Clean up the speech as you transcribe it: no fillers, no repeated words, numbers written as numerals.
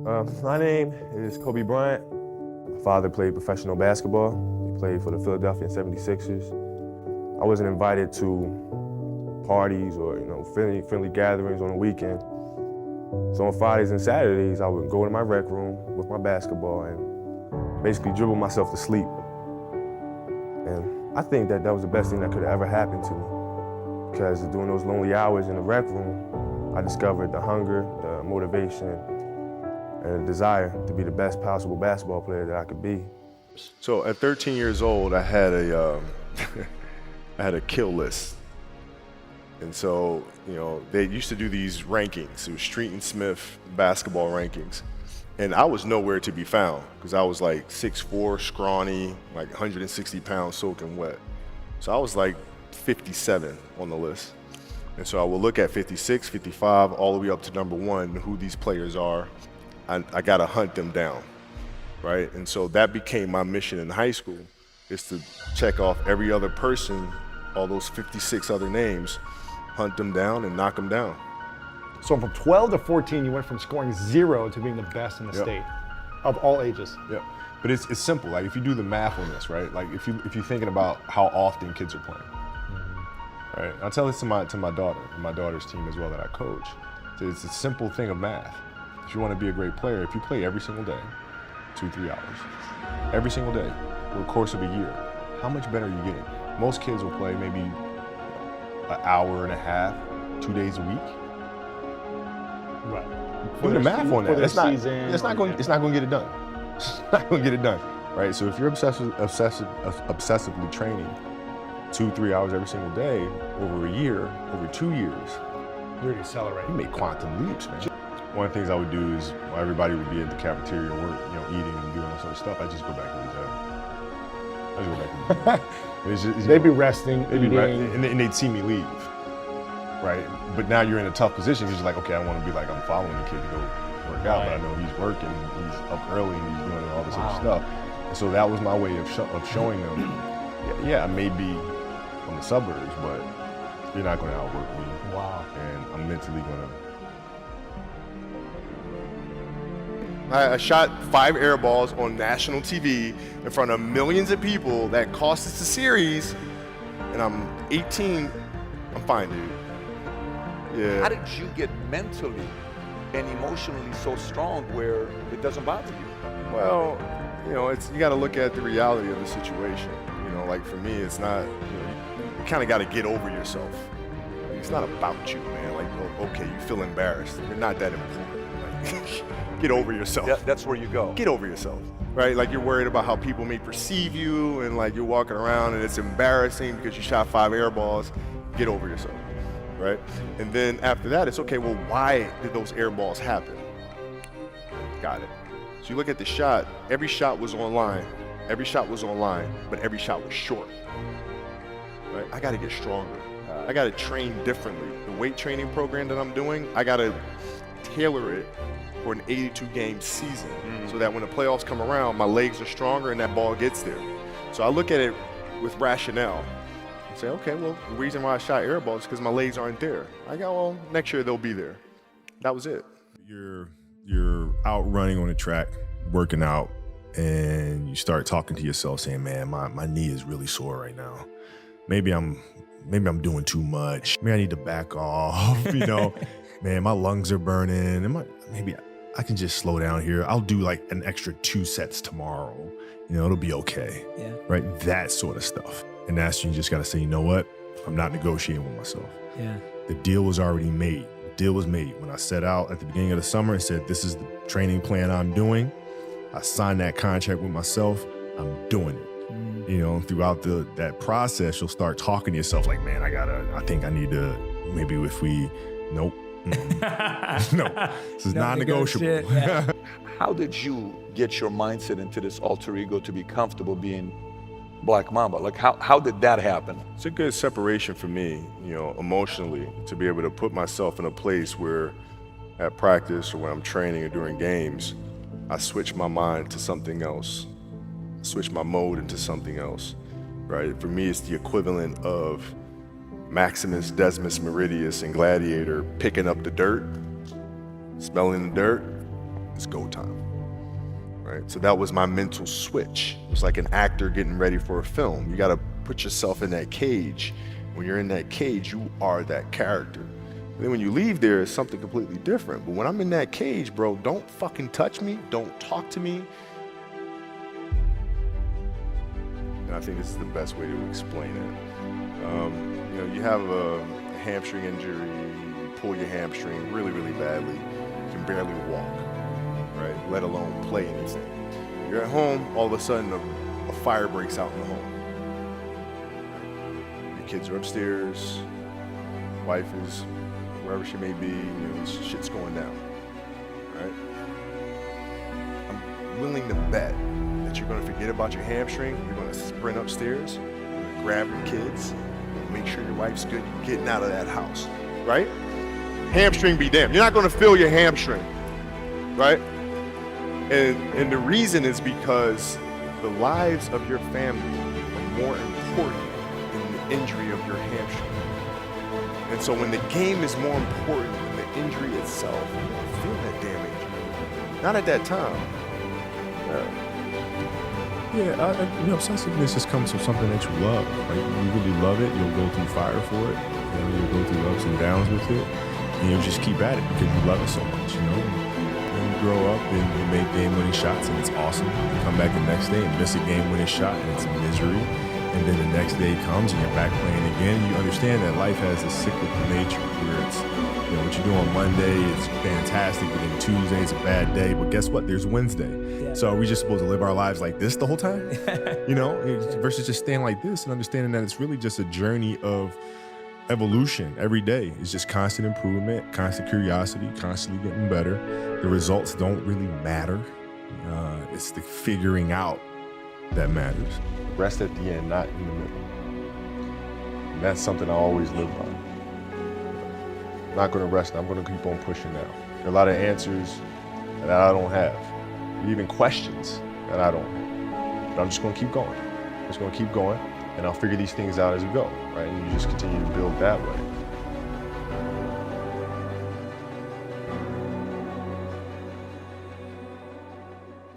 My name is Kobe Bryant. My father played professional basketball. He played for the Philadelphia 76ers. I wasn't invited to parties or friendly gatherings on the weekend. So on Fridays and Saturdays, I would go to my rec room with my basketball and basically dribble myself to sleep. And I think that was the best thing that could have ever happened to me, because during those lonely hours in the rec room, I discovered the hunger, the motivation, and a desire to be the best possible basketball player that I could be. So at 13 years old, I had a I had a kill list. And so, they used to do these rankings. It was Street and Smith basketball rankings. And I was nowhere to be found because I was like 6'4", scrawny, like 160 pounds soaking wet. So I was like 57 on the list. And so I would look at 56, 55, all the way up to number 1, who these players are. I got to hunt them down, right? And so that became my mission in high school, is to check off every other person, all those 56 other names, hunt them down and knock them down. So from 12 to 14, you went from scoring 0 to being the best in the state of all ages. Yeah, but it's simple. Like if you do the math on this, right? Like if you're thinking about how often kids are playing, right? I tell this to my daughter and my daughter's team as well that I coach. So it's a simple thing of math. If you want to be a great player, if you play every single day, 2-3 hours, every single day, over the course of a year, how much better are you getting? Most kids will play maybe an hour and a half, 2 days a week. Right. Do the math on that. It's not going to get it done. It's not going to get it done, right? So if you're obsessively training 2-3 hours every single day over a year, over 2 years, you're going to accelerate. You make quantum leaps, man. One of the things I would do is while everybody would be at the cafeteria work, eating and doing all sort of stuff, I just go back to the gym. I just go back to the gym. They'd be resting, and they'd see me leave, right? But now you're in a tough position because you're like, okay, I want to be like, I'm following the kid to go work out, but I know he's working, he's up early, and he's doing all this other stuff. And so that was my way of showing them, yeah, I may be from the suburbs, but you're not going to outwork me. Wow. And I'm mentally going to. I shot 5 air balls on national TV in front of millions of people that cost us the series, and I'm 18. I'm fine, dude. Yeah. How did you get mentally and emotionally so strong where it doesn't bother you? Well, you got to look at the reality of the situation. Like for me, it's not. You kind of got to get over yourself. It's not about you, man. Like, okay, you feel embarrassed. You're not that important. Like, get over yourself. Yeah, that's where you go. Get over yourself, right? Like you're worried about how people may perceive you, and like you're walking around and it's embarrassing because you shot 5 air balls. Get over yourself, right? And then after that, it's okay, well, why did those air balls happen? Got it. So you look at the shot, every shot was online. Every shot was online, but every shot was short, right? I gotta get stronger. I gotta train differently. The weight training program that I'm doing, I gotta tailor it for an 82-game season so that when the playoffs come around, my legs are stronger and that ball gets there. So I look at it with rationale and say, okay, well, the reason why I shot air balls is because my legs aren't there. I go, well, next year they'll be there. That was it. You're out running on the track, working out, and you start talking to yourself saying, man, my knee is really sore right now. Maybe I'm doing too much. Maybe I need to back off, Man, my lungs are burning. Maybe I can just slow down here. I'll do like an extra 2 sets tomorrow. It'll be okay. Yeah. Right? That sort of stuff. And that's when you just got to say, you know what? I'm not negotiating with myself. Yeah. The deal was already made. The deal was made. When I set out at the beginning of the summer and said, this is the training plan I'm doing, I signed that contract with myself. I'm doing it. Throughout that process, you'll start talking to yourself like, man, I think I need to, maybe if we, nope. No, this is non-negotiable. Yeah. How did you get your mindset into this alter ego to be comfortable being Black Mamba? Like how did that happen? It's a good separation for me, emotionally, to be able to put myself in a place where at practice or when I'm training or during games, I switch my mind to something else, switch my mode into something else, right? For me, it's the equivalent of Maximus Decimus Meridius in Gladiator picking up the dirt, smelling the dirt, it's go time. Right? So that was my mental switch. It was like an actor getting ready for a film. You got to put yourself in that cage. When you're in that cage, you are that character. And then when you leave there, it's something completely different. But when I'm in that cage, bro, don't fucking touch me. Don't talk to me. And I think this is the best way to explain it. You know, you have a hamstring injury, you pull your hamstring really, really badly, you can barely walk, right? Let alone play anything. You're at home, all of a sudden a fire breaks out in the home. Your kids are upstairs, wife is wherever she may be, you know, shit's going down, right? I'm willing to bet that you're gonna forget about your hamstring, you're gonna sprint upstairs, you're gonna grab your kids, make sure your wife's good, you're getting out of that house, right? Hamstring be damned. You're not gonna feel your hamstring, right? And the reason is because the lives of your family are more important than the injury of your hamstring. And so when the game is more important than the injury itself, you don't feel that damn injury. Not at that time. Yeah, you know, obsessiveness just comes from something that you love. Like, you really love it, you'll go through fire for it. You know, you'll go through ups and downs with it, and you'll just keep at it because you love it so much, you know? And you grow up and you make game-winning shots, and it's awesome. You come back the next day and miss a game-winning shot, and it's misery. And then the next day comes and you're back playing again. You understand that life has a cyclical nature where it's, you know, what you do on Monday is fantastic, but then Tuesday is a bad day. But guess what? There's Wednesday. Yeah. So are we just supposed to live our lives like this the whole time? You know, versus just staying like this and understanding that it's really just a journey of evolution every day. It's just constant improvement, constant curiosity, constantly getting better. The results don't really matter. It's the figuring out that matters. Rest at the end, not in the middle. And that's something I always live by. I'm not gonna rest, I'm gonna keep on pushing now. There are a lot of answers that I don't have, even questions that I don't have. But I'm just gonna keep going. I'm just gonna keep going, and I'll figure these things out as we go, right? And you just continue to build that way.